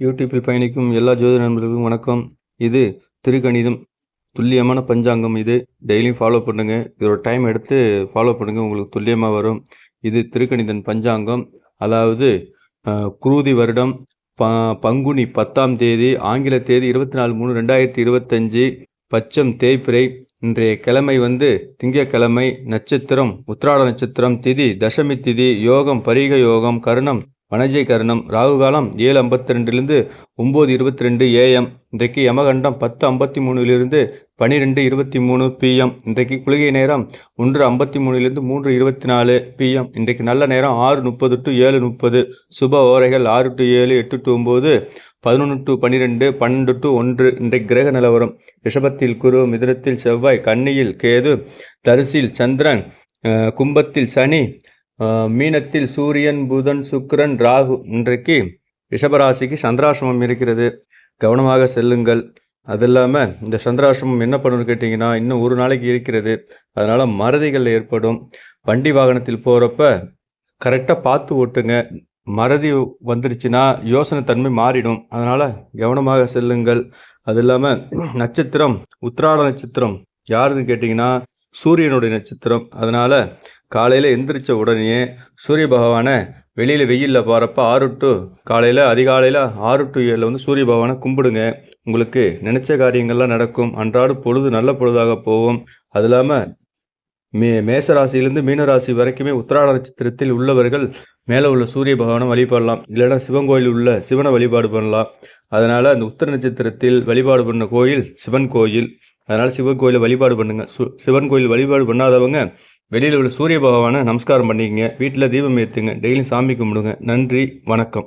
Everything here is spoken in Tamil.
யூடியூப்பில் பயணிக்கும் எல்லா ஜோதிட நண்பர்களுக்கும் வணக்கம். இது திருக்கணிதம் துல்லியமான பஞ்சாங்கம். இது டெய்லியும் ஃபாலோ பண்ணுங்கள். இதோட டைம் எடுத்து ஃபாலோ பண்ணுங்கள், உங்களுக்கு துல்லியமாக வரும். இது திருக்கணிதன் பஞ்சாங்கம். அதாவது குருதி வருடம் பங்குனி 10ஆம் தேதி, ஆங்கில தேதி 24/3/2025, பச்சம் தேய்பிறை. இன்றைய கிழமை திங்கட்கிழமை. நட்சத்திரம் உத்திராட நட்சத்திரம். திதி தசமி திதி. யோகம் பரிக யோகம். கருணம் வனஜை கருணம். ராகுகாலம் 7:52 9:22 AM. இன்றைக்கு யமகண்டம் 10:53 12:23 PM. இன்றைக்கு குளிகை நேரம் 1:53 3:24 PM. இன்றைக்கு நல்ல நேரம் 6:30 to 7:30. சுப ஓரைகள் 6 to 7, 8 to 9, 11 to 12, 12 to 1. இன்றைக்கு கிரக நிலவரம்: ரிஷபத்தில் குரு, மிதுனத்தில் செவ்வாய், கன்னியில் கேது, தரிசில் சந்திரன், கும்பத்தில் சனி, மீனத்தில் சூரியன், புதன், சுக்கிரன், ராகு. இன்றைக்கு ரிஷபராசிக்கு சந்திராசிரமம் இருக்கிறது, கவனமாக செல்லுங்கள். அது இல்லாமல் இந்த சந்திராசிரமம் என்ன பண்ணணும்னு கேட்டிங்கன்னா, இன்னும் ஒரு நாளைக்கு இருக்கிறது. அதனால் மறதிகள் ஏற்படும். வண்டி வாகனத்தில் போகிறப்ப கரெக்டாக பார்த்து ஓட்டுங்க. மறதி வந்துருச்சுன்னா யோசனை தன்மை மாறிடும். அதனால் கவனமாக செல்லுங்கள். அது இல்லாமல் நட்சத்திரம் உத்திராட நட்சத்திரம் யாருன்னு கேட்டிங்கன்னா சூரியனுடைய நட்சத்திரம். அதனால் காலையில் எந்திரிச்ச உடனே சூரிய பகவானை வெளியில் வெயிலில் போகிறப்ப காலையில் அதிகாலையில் 6 to 7 சூரிய பகவானை கும்பிடுங்க. உங்களுக்கு நினச்ச காரியங்கள்லாம் நடக்கும். அன்றாடு பொழுது நல்ல பொழுதாக போகும். அது இல்லாமல் மேசராசியிலேருந்து மீனராசி வரைக்குமே உத்திராட நட்சத்திரத்தில் உள்ளவர்கள் மேலே உள்ள சூரிய பகவானை வழிபடலாம். இல்லைன்னா சிவன் கோயில் உள்ள சிவனை வழிபாடு பண்ணலாம். அதனால் அந்த உத்திர நட்சத்திரத்தில் வழிபாடு பண்ண கோயில் சிவன் கோயில். அதனால் சிவன் கோயிலை வழிபாடு பண்ணுங்கள். சிவன் கோயில் வழிபாடு பண்ணாதவங்க வெளியில் உள்ள சூரிய பகவானை நமஸ்காரம் பண்ணிக்கங்க. வீட்டில் தீபம் ஏற்றுங்க. டெய்லியும் சாமி கும்பிடுங்க. நன்றி, வணக்கம்.